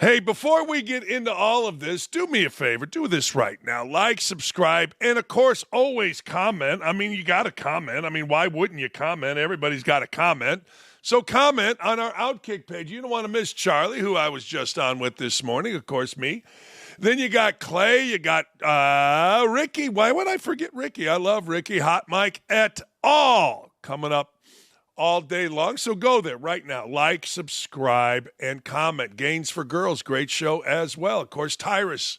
Hey, before we get into all of this, do me a favor. Do this right now. Like, subscribe, and, of course, always comment. I mean, you got to comment. I mean, why wouldn't you comment? Everybody's got to comment. So comment on our OutKick page. You don't want to miss Charlie, who I was just on with this morning, of course, me. Then you got Clay. You got Ricky. Why would I forget Ricky? I love Ricky. Hot Mike et al. Coming up all day long. So go there right now. Like, subscribe, and comment. Gains for Girls, great show as well. Of course, Tyrus.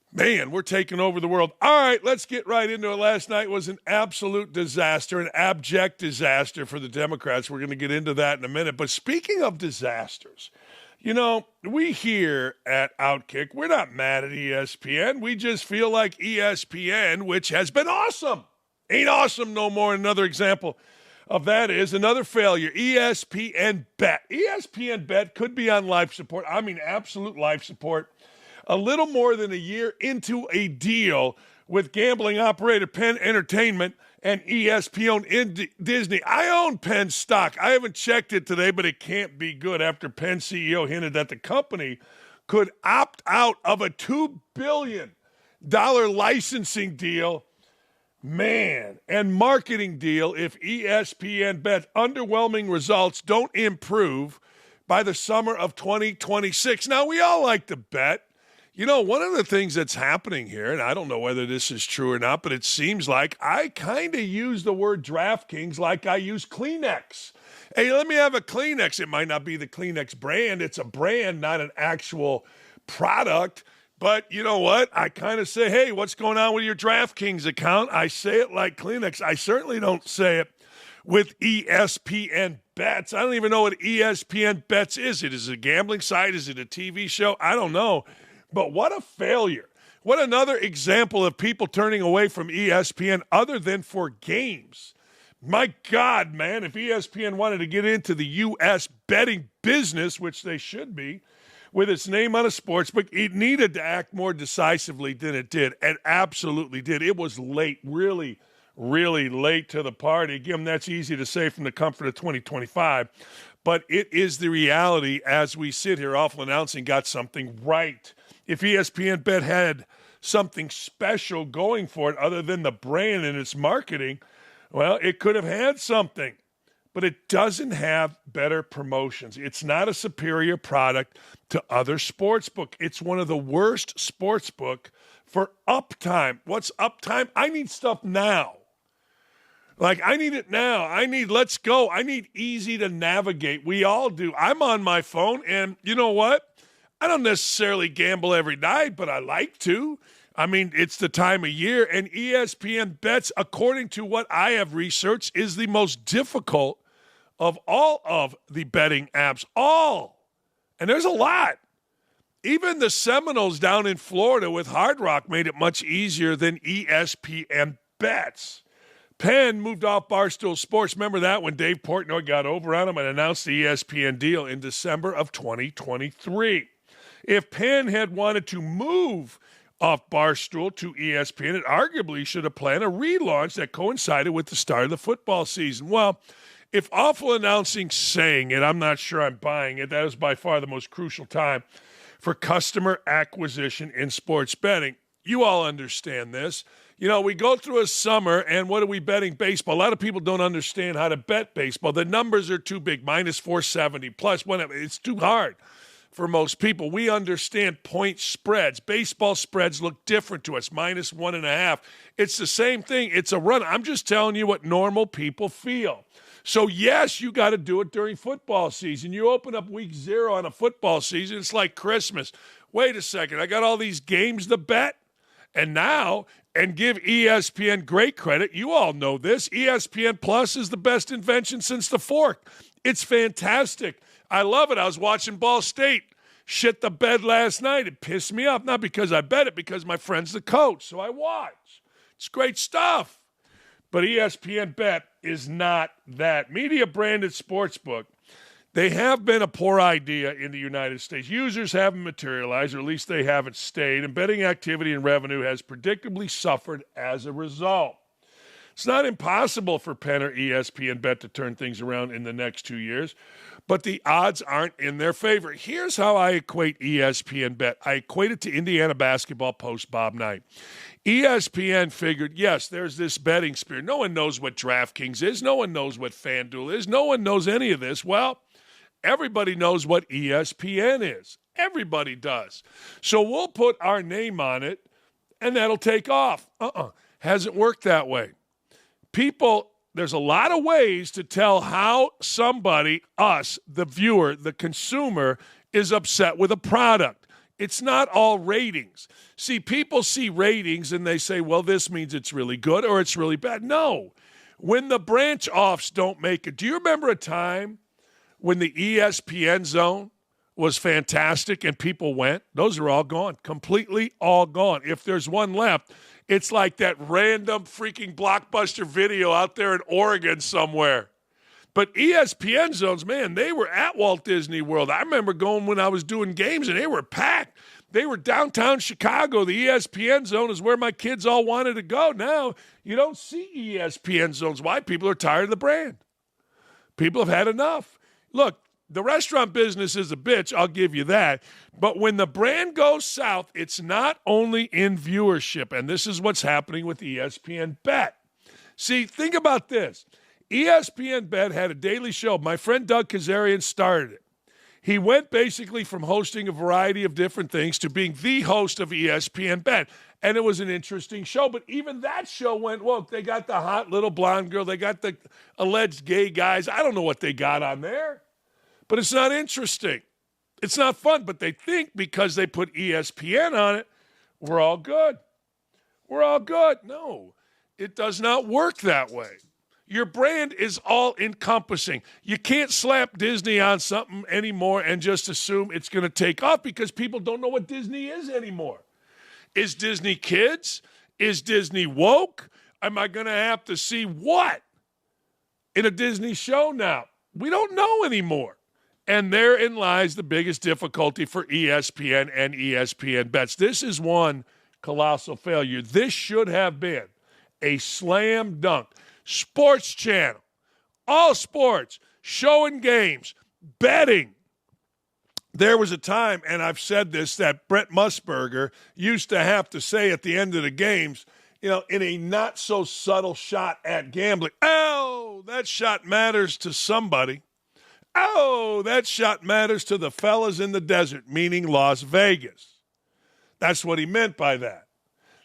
Man, we're taking over the world. All right, let's get right into it. Last night was an absolute disaster, an abject disaster for the Democrats. We're going to get into that in a minute. But speaking of disasters, you know, we here at OutKick, we're not mad at ESPN. We just feel like ESPN, which has been awesome, ain't awesome no more. Another example of that is another failure, ESPN Bet. ESPN Bet could be on life support. I mean, absolute life support. A little more than a year into a deal with gambling operator Penn Entertainment and ESPN in Disney. I own Penn stock. I haven't checked it today, but it can't be good after Penn CEO hinted that the company could opt out of a $2 billion licensing deal, man, and marketing deal if ESPN Bet underwhelming results don't improve by the summer of 2026. Now, we all like to bet. You know, one of the things that's happening here, and I don't know whether this is true or not, but it seems like I kind of use the word DraftKings like I use Kleenex. Hey, let me have a Kleenex. It might not be the Kleenex brand. It's a brand, not an actual product. But you know what? I kind of say, hey, what's going on with your DraftKings account? I say it like Kleenex. I certainly don't say it with ESPN Bets. I don't even know what ESPN Bets is. It is a gambling site. Is it a TV show? I don't know. But what a failure. What another example of people turning away from ESPN other than for games. My God, man, if ESPN wanted to get into the U.S. betting business, which they should be, with its name on a sportsbook, it needed to act more decisively than it did. It absolutely did. It was late, really, really late to the party. Again, that's easy to say from the comfort of 2025. But it is the reality as we sit here. Awful Announcing got something right. If ESPN Bet had something special going for it other than the brand and its marketing, well, it could have had something. But it doesn't have better promotions. It's not a superior product to other sportsbook. It's one of the worst sportsbook for uptime. What's uptime? I need stuff now. Like, I need it now. Let's go. I need easy to navigate. We all do. I'm on my phone, and you know what? I don't necessarily gamble every night, but I like to. I mean, it's the time of year, and ESPN Bets, according to what I have researched, is the most difficult of all of the betting apps. All. And there's a lot. Even the Seminoles down in Florida with Hard Rock made it much easier than ESPN Bets. Penn moved off Barstool Sports. Remember that when Dave Portnoy got over on him and announced the ESPN deal in December of 2023. If Penn had wanted to move off Barstool to ESPN, it arguably should have planned a relaunch that coincided with the start of the football season. Well, if Awful Announcing saying it, I'm not sure I'm buying it. That is by far the most crucial time for customer acquisition in sports betting. You all understand this. You know, we go through a summer, and what are we betting? Baseball. A lot of people don't understand how to bet baseball. The numbers are too big, minus 470, plus whatever. It's too hard for most people. We understand point spreads. Baseball spreads look different to us, minus 1.5. It's the same thing. It's a run. I'm just telling you what normal people feel. So, yes, you got to do it during football season. You open up week 0 on a football season, it's like Christmas. Wait a second, I got all these games to bet? And now, and give ESPN great credit, you all know this, ESPN Plus is the best invention since the fork. It's fantastic. I love it. I was watching Ball State shit the bed last night. It pissed me off, not because I bet it, because my friend's the coach, so I watch. It's great stuff. But ESPN Bet is not that. Media-branded sportsbook, they have been a poor idea in the United States. Users haven't materialized, or at least they haven't stayed, and betting activity and revenue has predictably suffered as a result. It's not impossible for Penn or ESPN Bet to turn things around in the next 2 years, but the odds aren't in their favor. Here's how I equate ESPN Bet. I equate it to Indiana basketball post Bob Knight. ESPN figured, yes, there's this betting spirit. No one knows what DraftKings is. No one knows what FanDuel is. No one knows any of this. Well, everybody knows what ESPN is. Everybody does. So we'll put our name on it, and that'll take off. Hasn't worked that way. People, there's a lot of ways to tell how somebody, us, the viewer, the consumer, is upset with a product. It's not all ratings. See, people see ratings and they say, well, this means it's really good or it's really bad. No. When the branch offs don't make it. Do you remember a time when the ESPN zone was fantastic and people went? Those are all gone. Completely all gone. If there's one left, it's like that random freaking blockbuster video out there in Oregon somewhere. But ESPN zones, man, they were at Walt Disney World. I remember going when I was doing games, and they were packed. They were downtown Chicago. The ESPN zone is where my kids all wanted to go. Now, you don't see ESPN zones. Why? People are tired of the brand. People have had enough. Look, the restaurant business is a bitch, I'll give you that. But when the brand goes south, it's not only in viewership, and this is what's happening with ESPN Bet. See, think about this. ESPN Bet had a daily show. My friend Doug Kazarian started it. He went basically from hosting a variety of different things to being the host of ESPN Bet. And it was an interesting show. But even that show went, well, they got the hot little blonde girl. They got the alleged gay guys. I don't know what they got on there. But it's not interesting. It's not fun. But they think because they put ESPN on it, we're all good. We're all good. No, it does not work that way. Your brand is all-encompassing. You can't slap Disney on something anymore and just assume it's going to take off because people don't know what Disney is anymore. Is Disney kids? Is Disney woke? Am I going to have to see what in a Disney show now? We don't know anymore. And therein lies the biggest difficulty for ESPN and ESPN Bets. This is one colossal failure. This should have been a slam dunk. Sports channel, all sports, showing games, betting. There was a time, and I've said this, that Brett Musburger used to have to say at the end of the games, you know, in a not so subtle shot at gambling, oh, that shot matters to somebody. Oh, that shot matters to the fellas in the desert, meaning Las Vegas. That's what he meant by that.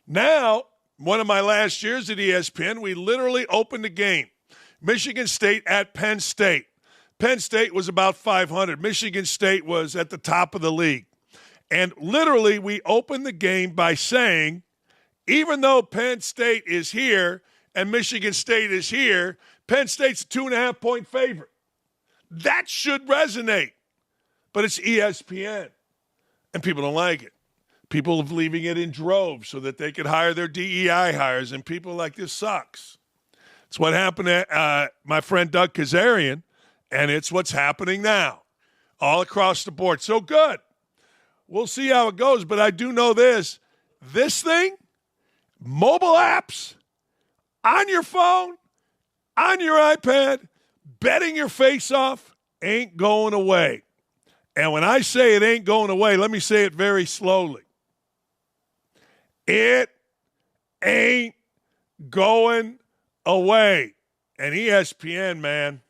Now, one of my last years at ESPN, we literally opened a game. Michigan State at Penn State. Penn State was about 500. Michigan State was at the top of the league. And literally, we opened the game by saying, even though Penn State is here and Michigan State is here, Penn State's a 2.5-point favorite. That should resonate. But it's ESPN, and people don't like it. People are leaving it in droves so that they could hire their DEI hires, and people are like, this sucks. It's what happened to my friend Doug Kazarian, and it's what's happening now all across the board. So good. We'll see how it goes, but I do know this. This thing, mobile apps, on your phone, on your iPad, betting your face off, ain't going away. And when I say it ain't going away, let me say it very slowly. It ain't going away. And ESPN, man,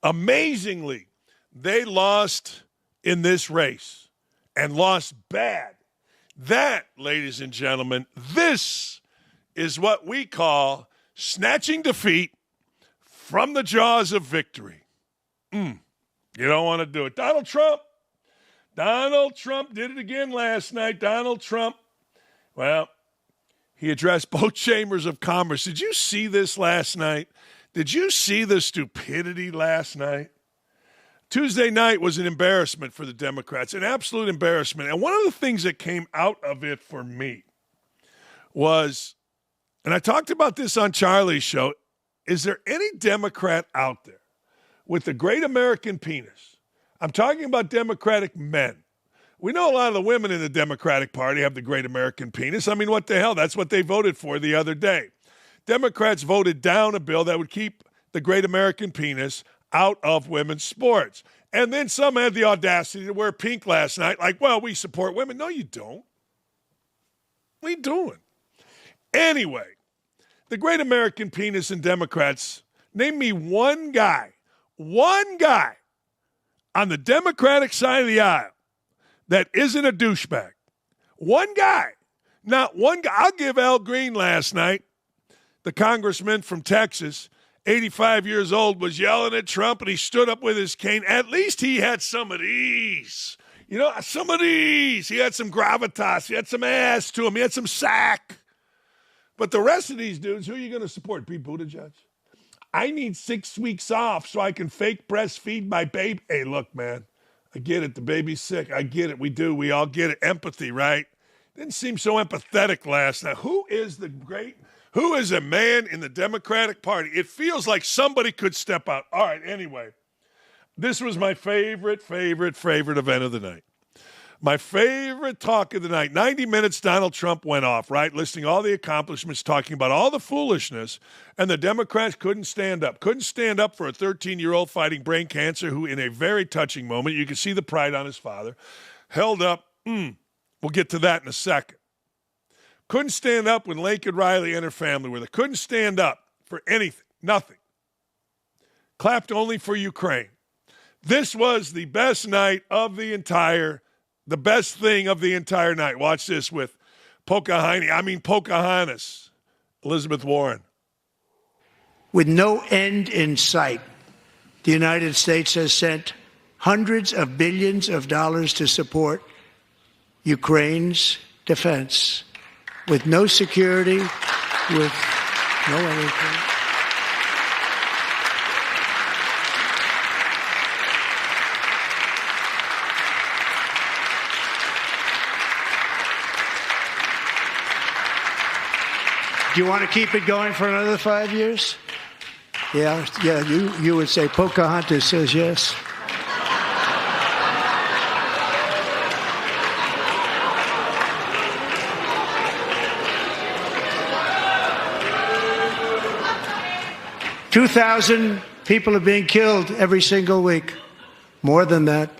amazingly, they lost in this race and lost bad. That, ladies and gentlemen, this is what we call snatching defeat from the jaws of victory. You don't want to do it. Donald Trump did it again last night. Donald Trump. Well, he addressed both chambers of commerce. Did you see this last night? Did you see the stupidity last night? Tuesday night was an embarrassment for the Democrats, an absolute embarrassment. And one of the things that came out of it for me was, and I talked about this on Charlie's show, is there any Democrat out there with the great American penis? I'm talking about Democratic men. We know a lot of the women in the Democratic Party have the great American penis. I mean, what the hell? That's what they voted for the other day. Democrats voted down a bill that would keep the great American penis out of women's sports. And then some had the audacity to wear pink last night, like, well, we support women. No, you don't. What are you doing? Anyway, the great American penis and Democrats, name me one guy on the Democratic side of the aisle that isn't a douchebag. One guy. Not one guy. I'll give Al Green last night, the congressman from Texas, 85 years old, was yelling at Trump, and he stood up with his cane. At least he had some of these. You know, some of these. He had some gravitas. He had some ass to him. He had some sack. But the rest of these dudes, who are you going to support? Pete Buttigieg? I need 6 weeks off so I can fake breastfeed my baby. Hey, look, man, I get it. The baby's sick. I get it. We do. We all get it. Empathy, right? Didn't seem so empathetic last night. Who is a man in the Democratic Party? It feels like somebody could step out. All right, anyway, this was my favorite event of the night. My favorite talk of the night. 90 minutes Donald Trump went off, right, listing all the accomplishments, talking about all the foolishness, and the Democrats couldn't stand up. Couldn't stand up for a 13-year-old fighting brain cancer who, in a very touching moment, you can see the pride on his father, held up, we'll get to that in a second. Couldn't stand up when Laken Riley and her family were there. Couldn't stand up for anything, nothing. Clapped only for Ukraine. This was the best night of the best thing of the entire night. Watch this with Pocahontas, Elizabeth Warren. With no end in sight, the United States has sent hundreds of billions of dollars to support Ukraine's defense. With no security, with no anything. Do you want to keep it going for another 5 years? Yeah, you would say Pocahontas says yes. $2,000 people are being killed every single week. More than that.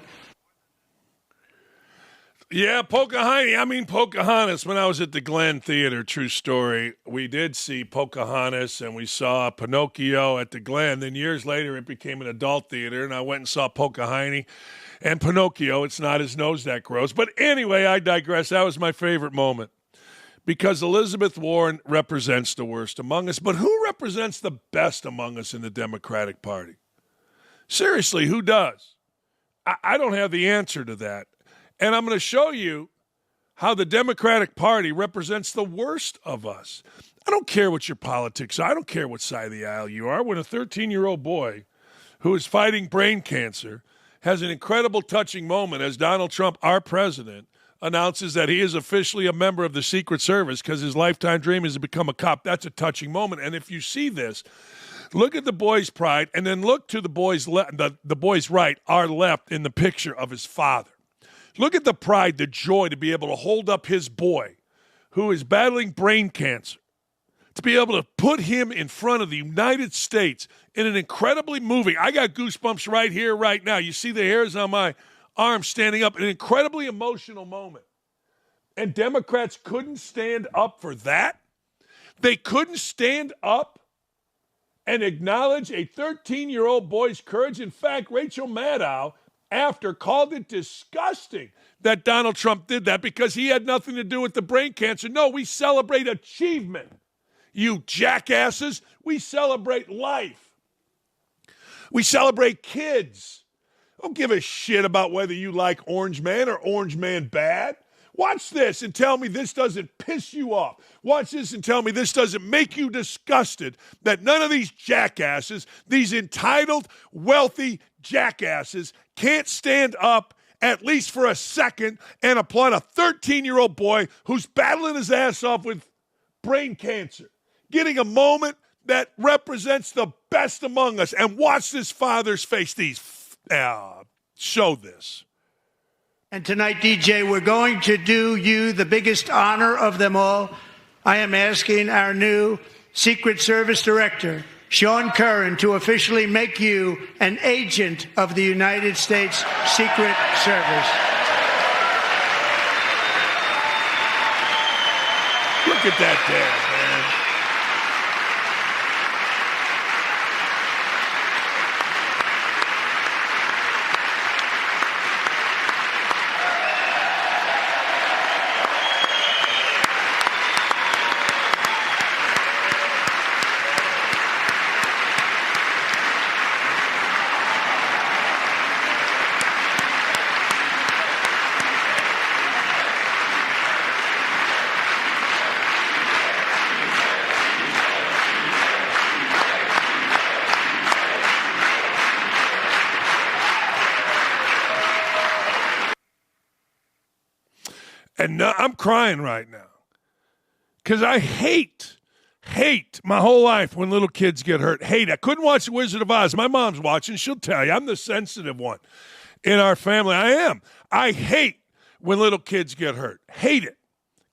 Yeah, Pocahontas. When I was at the Glen Theater, true story, we did see Pocahontas and we saw Pinocchio at the Glen. Then years later, it became an adult theater, and I went and saw Pocahontas and Pinocchio. It's not his nose that grows. But anyway, I digress. That was my favorite moment because Elizabeth Warren represents the worst among us. But who represents the best among us in the Democratic Party? Seriously, who does? I don't have the answer to that. And I'm going to show you how the Democratic Party represents the worst of us. I don't care what your politics are. I don't care what side of the aisle you are. When a 13-year-old boy who is fighting brain cancer has an incredible touching moment as Donald Trump, our president, announces that he is officially a member of the Secret Service because his lifetime dream is to become a cop. That's a touching moment. And if you see this, look at the boy's pride and then look to the boy's the boy's right, our left, in the picture of his father. Look at the pride, the joy to be able to hold up his boy who is battling brain cancer, to be able to put him in front of the United States in an incredibly moving, I got goosebumps right here, right now. You see the hairs on my arm standing up, an incredibly emotional moment. And Democrats couldn't stand up for that. They couldn't stand up and acknowledge a 13-year-old boy's courage. In fact, Rachel Maddow, after, called it disgusting that Donald Trump did that because he had nothing to do with the brain cancer. No, we celebrate achievement, you jackasses. We celebrate life. We celebrate kids. Don't give a shit about whether you like Orange Man or Orange Man bad. Watch this and tell me this doesn't piss you off. Watch this and tell me this doesn't make you disgusted that none of these jackasses, these entitled, wealthy jackasses, can't stand up at least for a second and applaud a 13-year-old boy who's battling his ass off with brain cancer, getting a moment that represents the best among us. And watch this father's face. Show this. And tonight, DJ, we're going to do you the biggest honor of them all. I am asking our new Secret Service Director, Sean Curran, to officially make you an agent of the United States Secret Service. Look at that dad, man. And I'm crying right now because I hate my whole life when little kids get hurt. Hate. I couldn't watch The Wizard of Oz. My mom's watching. She'll tell you. I'm the sensitive one in our family. I am. I hate when little kids get hurt. Hate it.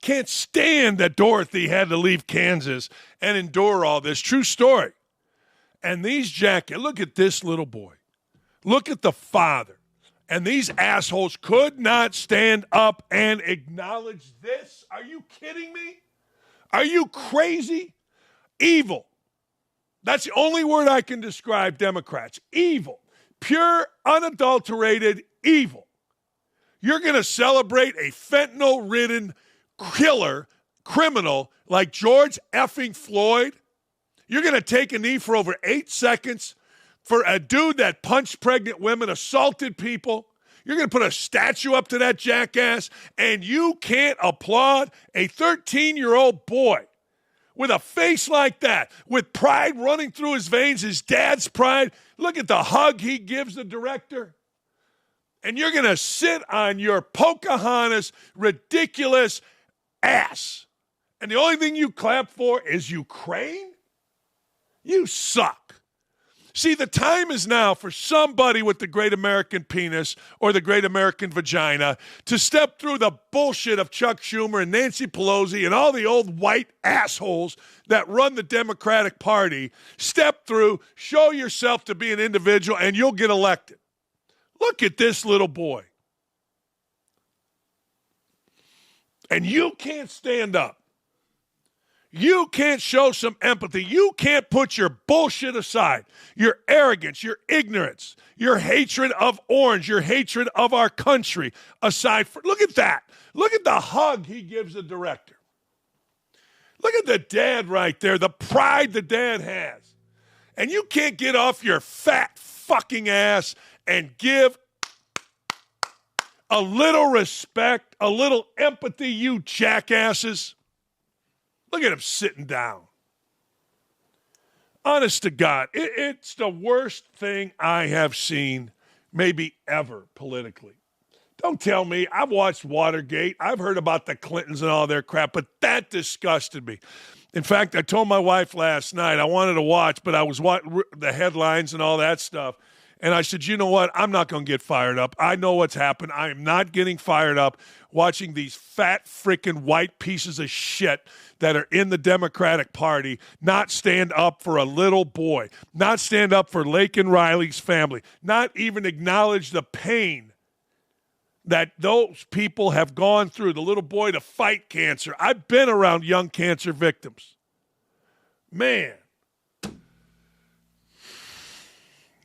Can't stand that Dorothy had to leave Kansas and endure all this. True story. And these look at this little boy. Look at the father. And these assholes could not stand up and acknowledge this. Are you kidding me? Are you crazy? Evil. That's the only word I can describe Democrats. Evil. Pure, unadulterated evil. You're going to celebrate a fentanyl-ridden killer, criminal like George effing Floyd? You're going to take a knee for over 8 seconds for a dude that punched pregnant women, assaulted people? You're going to put a statue up to that jackass, and you can't applaud a 13-year-old boy with a face like that, with pride running through his veins, his dad's pride. Look at the hug he gives the director. And you're going to sit on your Pocahontas ridiculous ass. And the only thing you clap for is Ukraine? You suck. See, the time is now for somebody with the great American penis or the great American vagina to step through the bullshit of Chuck Schumer and Nancy Pelosi and all the old white assholes that run the Democratic Party. Step through, show yourself to be an individual, and you'll get elected. Look at this little boy. And you can't stand up. You can't show some empathy. You can't put your bullshit aside, your arrogance, your ignorance, your hatred of orange, your hatred of our country aside. Look at that. Look at the hug he gives the director. Look at the dad right there, the pride the dad has. And you can't get off your fat fucking ass and give a little respect, a little empathy, you jackasses. Look at him sitting down. Honest to God, it's the worst thing I have seen maybe ever politically. Don't tell me. I've watched Watergate. I've heard about the Clintons and all their crap, but that disgusted me. In fact, I told my wife last night I wanted to watch, but I was watching the headlines and all that stuff. And I said, you know what? I'm not going to get fired up. I know what's happened. I am not getting fired up watching these fat freaking white pieces of shit that are in the Democratic Party not stand up for a little boy, not stand up for Laken Riley's family, not even acknowledge the pain that those people have gone through, the little boy to fight cancer. I've been around young cancer victims. Man.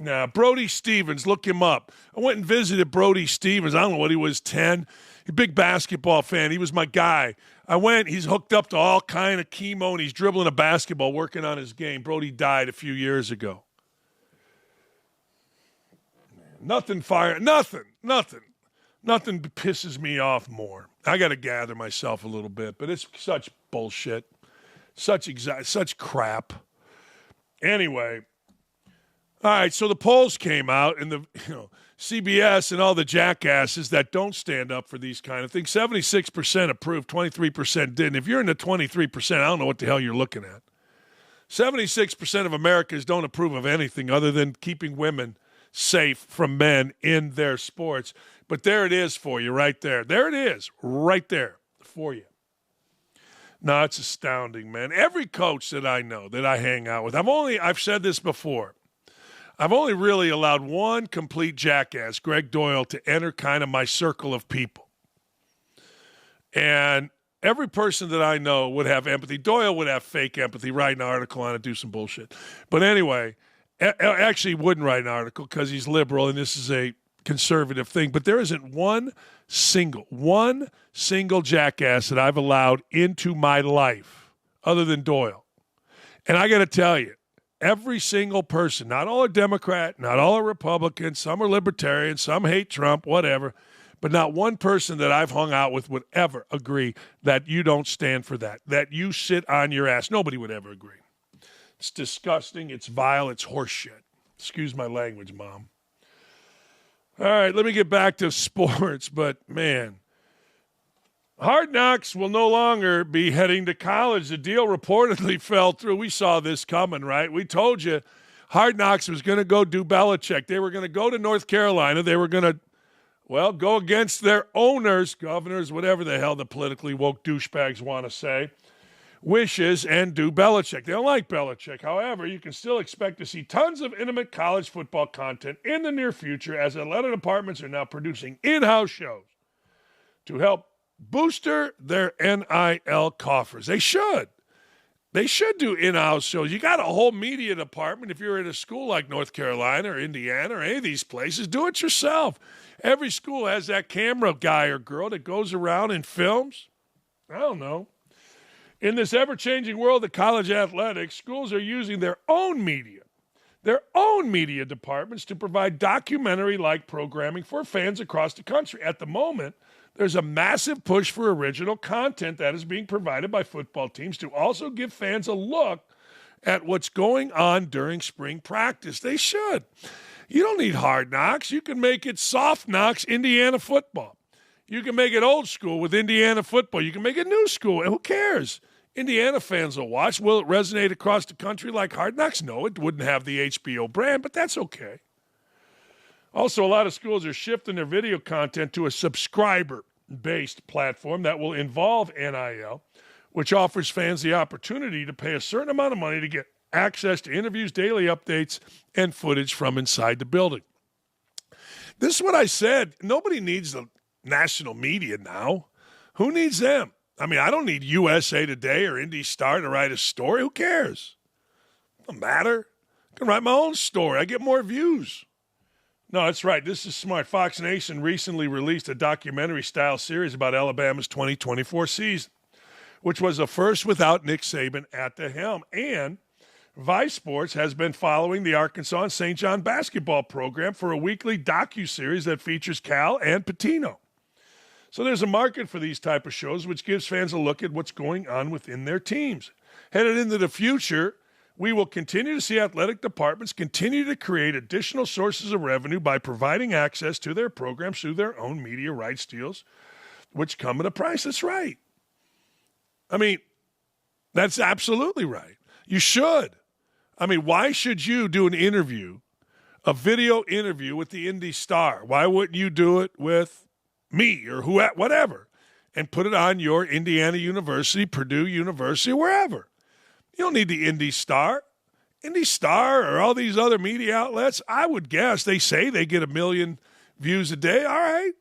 Now, Brody Stevens, look him up. I went and visited Brody Stevens. I don't know what he was, 10. A big basketball fan. He was my guy. I went. He's hooked up to all kind of chemo, and he's dribbling a basketball, working on his game. Brody died a few years ago. Nothing pisses me off more. I got to gather myself a little bit, but it's such bullshit, such crap. Anyway. All right, so the polls came out, and the CBS and all the jackasses that don't stand up for these kind of things, 76% approved, 23% didn't. If you're in the 23%, I don't know what the hell you're looking at. 76% of Americans don't approve of anything other than keeping women safe from men in their sports. But there it is for you right there. There it is right there for you. No, it's astounding, man. Every coach that I know, that I hang out with, I've said this before. I've only really allowed one complete jackass, Greg Doyle, to enter kind of my circle of people. And every person that I know would have empathy. Doyle would have fake empathy, write an article on it, do some bullshit. But anyway, actually wouldn't write an article because he's liberal and this is a conservative thing. But there isn't one single jackass that I've allowed into my life other than Doyle. And I got to tell you, every single person, not all are Democrat, not all are Republican, some are Libertarian, some hate Trump, whatever, but not one person that I've hung out with would ever agree that you don't stand for that you sit on your ass. Nobody would ever agree. It's disgusting, it's vile, it's horseshit. Excuse my language, Mom. All right, let me get back to sports, but man, Hard Knocks will no longer be heading to college. The deal reportedly fell through. We saw this coming, right? We told you Hard Knocks was going to go do Belichick. They were going to go to North Carolina. They were going to, go against their owners, governors, whatever the hell the politically woke douchebags want to say, wishes, and do Belichick. They don't like Belichick. However, you can still expect to see tons of intimate college football content in the near future as Atlanta departments are now producing in-house shows to help booster their NIL coffers. They should. They should do in-house shows. You got a whole media department. If you're in a school like North Carolina or Indiana or any of these places, do it yourself. Every school has that camera guy or girl that goes around and films. I don't know. In this ever-changing world of college athletics, schools are using their own media departments to provide documentary-like programming for fans across the country. At the moment, there's a massive push for original content that is being provided by football teams to also give fans a look at what's going on during spring practice. They should. You don't need Hard Knocks. You can make it Soft Knocks Indiana football. You can make it old school with Indiana football. You can make it new school. Who cares? Indiana fans will watch. Will it resonate across the country like Hard Knocks? No, it wouldn't have the HBO brand, but that's okay. Also, a lot of schools are shifting their video content to a subscriber-based platform that will involve NIL, which offers fans the opportunity to pay a certain amount of money to get access to interviews, daily updates, and footage from inside the building. This is what I said. Nobody needs the national media now. Who needs them? I mean, I don't need USA Today or Indy Star to write a story. Who cares? It doesn't matter. I can write my own story. I get more views. No, that's right. This is smart. Fox Nation recently released a documentary-style series about Alabama's 2024 season, which was a first without Nick Saban at the helm. And Vice Sports has been following the Arkansas and St. John basketball program for a weekly docuseries that features Cal and Pitino. So there's a market for these type of shows, which gives fans a look at what's going on within their teams. Headed into the future, we will continue to see athletic departments continue to create additional sources of revenue by providing access to their programs through their own media rights deals, which come at a price. That's right. I mean, that's absolutely right. You should. I mean, why should you do an interview, a video interview with the Indy Star? Why wouldn't you do it with me or whatever and put it on your Indiana University, Purdue University, wherever? You don't need the Indy Star. Indy Star or all these other media outlets, I would guess they say they get 1 million views a day. All right,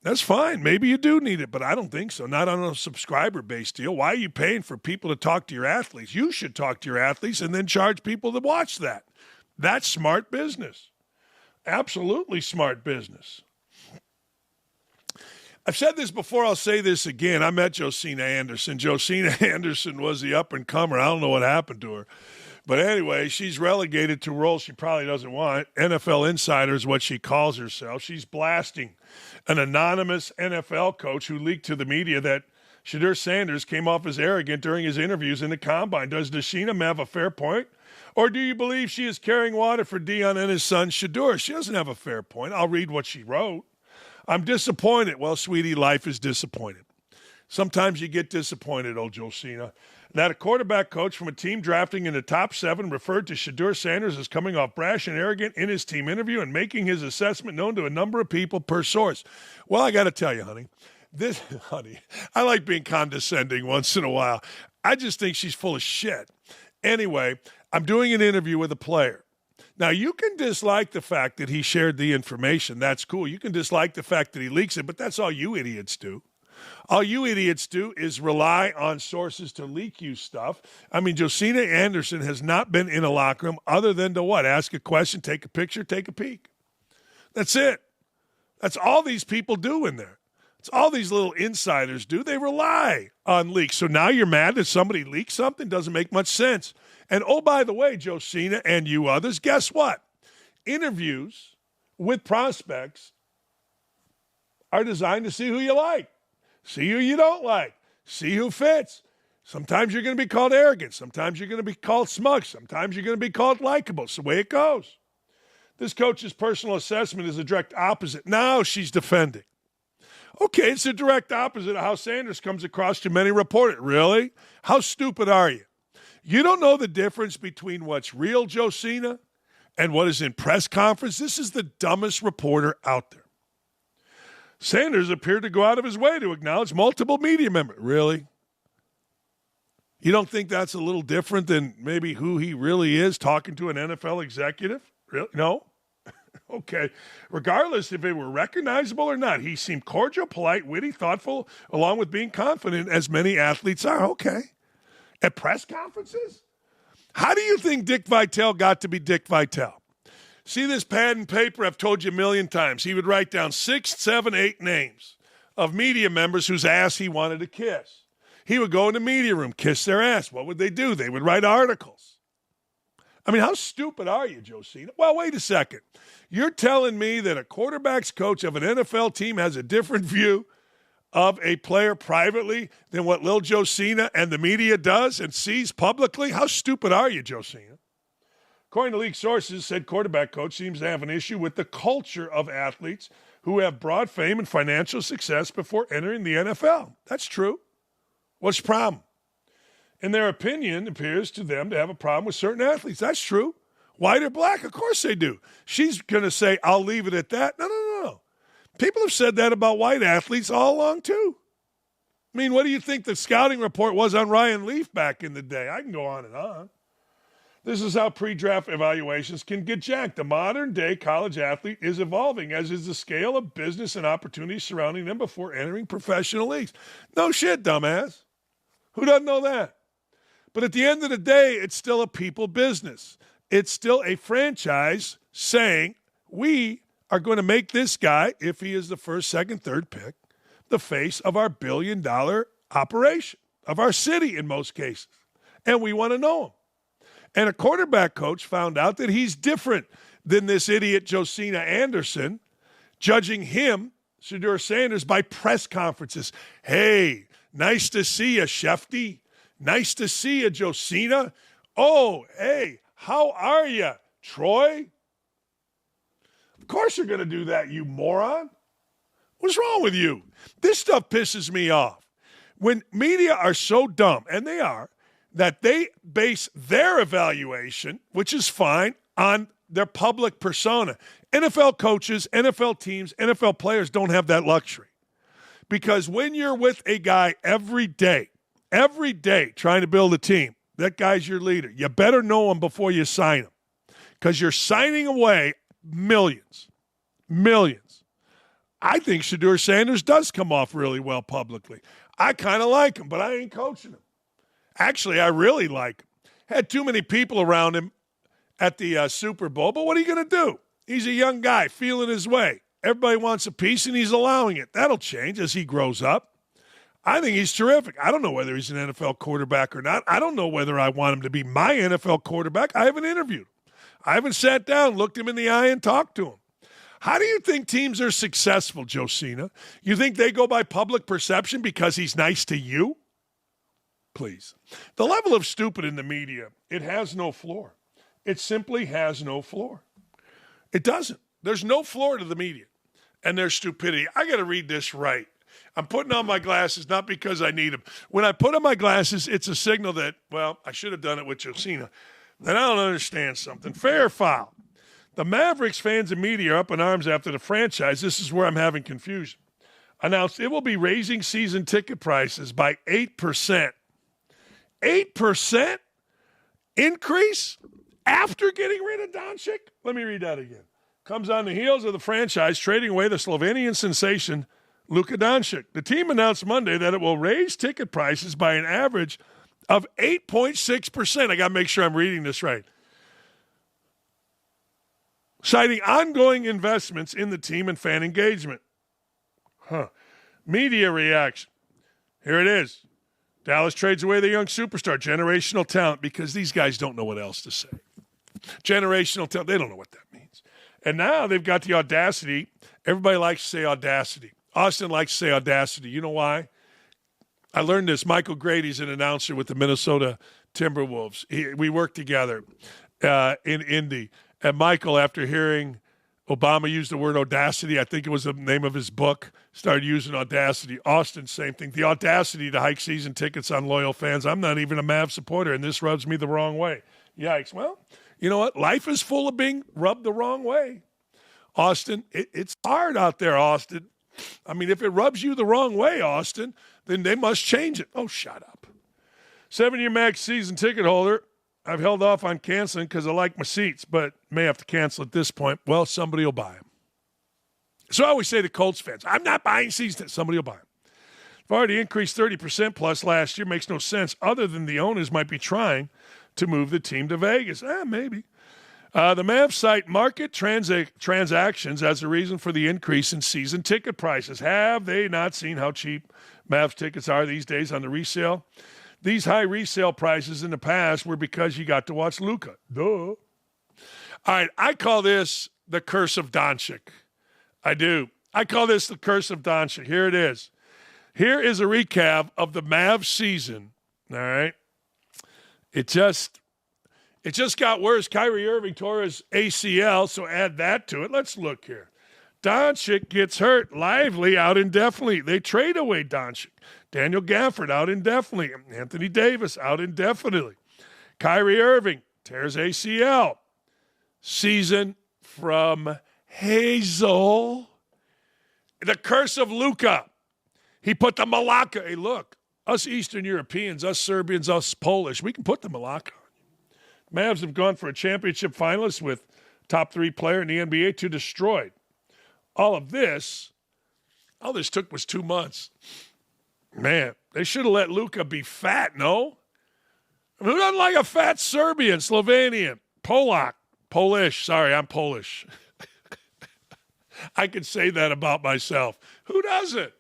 that's fine. Maybe you do need it, but I don't think so. Not on a subscriber-based deal. Why are you paying for people to talk to your athletes? You should talk to your athletes and then charge people to watch that. That's smart business. Absolutely smart business. I've said this before. I'll say this again. I met Josina Anderson. Josina Anderson was the up-and-comer. I don't know what happened to her. But anyway, she's relegated to a role she probably doesn't want. NFL insider is what she calls herself. She's blasting an anonymous NFL coach who leaked to the media that Shedeur Sanders came off as arrogant during his interviews in the Combine. Does Dakich have a fair point? Or do you believe she is carrying water for Deion and his son Shedeur? She doesn't have a fair point. I'll read what she wrote. I'm disappointed. Well, sweetie, life is disappointed. Sometimes you get disappointed, old Josina. That a quarterback coach from a team drafting in the top 7 referred to Shedeur Sanders as coming off brash and arrogant in his team interview and making his assessment known to a number of people per source. Well, I got to tell you, honey, This, honey, I like being condescending once in a while. I just think she's full of shit. Anyway, I'm doing an interview with a player. Now, you can dislike the fact that he shared the information. That's cool. You can dislike the fact that he leaks it, but that's all you idiots do. All you idiots do is rely on sources to leak you stuff. I mean, Josina Anderson has not been in a locker room other than to what? Ask a question, take a picture, take a peek. That's it. That's all these people do in there. It's all these little insiders do. They rely on leaks. So now you're mad that somebody leaked something? Doesn't make much sense. And oh, by the way, Josina and you others, guess what? Interviews with prospects are designed to see who you like, see who you don't like, see who fits. Sometimes you're going to be called arrogant. Sometimes you're going to be called smug. Sometimes you're going to be called likable. It's the way it goes. This coach's personal assessment is a direct opposite. Now she's defending. Okay, it's a direct opposite of how Sanders comes across to many reporters. Really? How stupid are you? You don't know the difference between what's real, Josina, and what is in press conference? This is the dumbest reporter out there. Sanders appeared to go out of his way to acknowledge multiple media members. Really? You don't think that's a little different than maybe who he really is talking to an NFL executive? Really? No? Okay. Regardless if they were recognizable or not, he seemed cordial, polite, witty, thoughtful, along with being confident, as many athletes are. Okay. At press conferences? How do you think Dick Vitale got to be Dick Vitale? See this pad and paper? I've told you a million times. He would write down 6, 7, 8 names of media members whose ass he wanted to kiss. He would go in the media room, kiss their ass. What would they do? They would write articles. I mean, how stupid are you, Josina? Well, wait a second. You're telling me that a quarterback's coach of an NFL team has a different view of a player privately than what Lil Josina and the media does and sees publicly? How stupid are you, Josina? According to league sources, said quarterback coach seems to have an issue with the culture of athletes who have broad fame and financial success before entering the NFL. That's true. What's the problem? In their opinion, it appears to them to have a problem with certain athletes. That's true. White or black? Of course they do. She's going to say, I'll leave it at that. No. People have said that about white athletes all along, too. I mean, what do you think the scouting report was on Ryan Leaf back in the day? I can go on and on. This is how pre-draft evaluations can get jacked. The modern-day college athlete is evolving, as is the scale of business and opportunities surrounding them before entering professional leagues. No shit, dumbass. Who doesn't know that? But at the end of the day, it's still a people business. It's still a franchise saying, we are going to make this guy, if he is the first, second, third pick, the face of our billion-dollar operation, of our city in most cases. And we want to know him. And a quarterback coach found out that he's different than this idiot Josina Anderson, judging him, Shedeur Sanders, by press conferences. Hey, nice to see you, Shefty. Nice to see you, Josina. Oh, hey, how are you, Troy? Of course you're going to do that, you moron. What's wrong with you? This stuff pisses me off. When media are so dumb, and they are, that they base their evaluation, which is fine, on their public persona. NFL coaches, NFL teams, NFL players don't have that luxury. Because when you're with a guy every day trying to build a team, that guy's your leader. You better know him before you sign him. Because you're signing away millions. I think Shedeur Sanders does come off really well publicly. I kind of like him, but I ain't coaching him. Actually, I really like him. Had too many people around him at the Super Bowl, but what are you going to do? He's a young guy feeling his way. Everybody wants a piece, and he's allowing it. That'll change as he grows up. I think he's terrific. I don't know whether he's an NFL quarterback or not. I don't know whether I want him to be my NFL quarterback. I haven't interviewed him. I haven't sat down, looked him in the eye, and talked to him. How do you think teams are successful, Josina? You think they go by public perception because he's nice to you? Please. The level of stupid in the media, it has no floor. It simply has no floor. It doesn't. There's no floor to the media and their stupidity. I got to read this right. I'm putting on my glasses not because I need them. When I put on my glasses, it's a signal that, well, I should have done it with Josina. Then I don't understand something. Fair or foul? The Mavericks fans and media are up in arms after the franchise. This is where I'm having confusion. announced it will be raising season ticket prices by 8%. 8% increase after getting rid of Doncic? Let me read that again. Comes on the heels of the franchise trading away the Slovenian sensation Luka Doncic. The team announced Monday that it will raise ticket prices by an average of 8.6%. I got to make sure I'm reading this right. Citing ongoing investments in the team and fan engagement. Media reaction. Here it is. Dallas trades away the young superstar, generational talent, because these guys don't know what else to say. Generational talent, they don't know what that means. And now they've got the audacity. Everybody likes to say audacity. Austin likes to say audacity. You know why? I learned this. Michael Grady's an announcer with the Minnesota Timberwolves. We worked together in Indy. And Michael, after hearing Obama use the word audacity, I think it was the name of his book, started using audacity. Austin, same thing. The audacity to hike season tickets on loyal fans. I'm not even a Mavs supporter, and this rubs me the wrong way. Yikes. Well, you know what? Life is full of being rubbed the wrong way. Austin, it's hard out there, Austin. I mean, if it rubs you the wrong way, Austin, then they must change it. Oh, shut up. 7-year max season ticket holder. I've held off on canceling because I like my seats, but may have to cancel at this point. Well, somebody will buy them. So I always say to Colts fans, I'm not buying seats. Somebody will buy them. I've already increased 30% plus last year. Makes no sense other than the owners might be trying to move the team to Vegas. Maybe. The Mavs cite market transactions as a reason for the increase in season ticket prices. Have they not seen how cheap Mavs tickets are these days on the resale? These high resale prices in the past were because you got to watch Luka. Duh. All right, I call this the curse of Doncic. I do. I call this the curse of Doncic. Here it is. Here is a recap of the Mavs season. All right. It just got worse. Kyrie Irving tore his ACL, so add that to it. Let's look here. Doncic gets hurt. Lively out indefinitely. They trade away Doncic. Daniel Gafford out indefinitely. Anthony Davis out indefinitely. Kyrie Irving tears ACL. Season from Hazel. The curse of Luka. He put the Malacca. Hey, look, us Eastern Europeans, us Serbians, us Polish, we can put the Malacca on you. Mavs have gone for a championship finalist with top 3 player in the NBA to destroyed. All this took was 2 months. Man, they should have let Luka be fat, no? I mean, who doesn't like a fat Serbian, Slovenian, Polish? Sorry, I'm Polish. I could say that about myself. Who doesn't?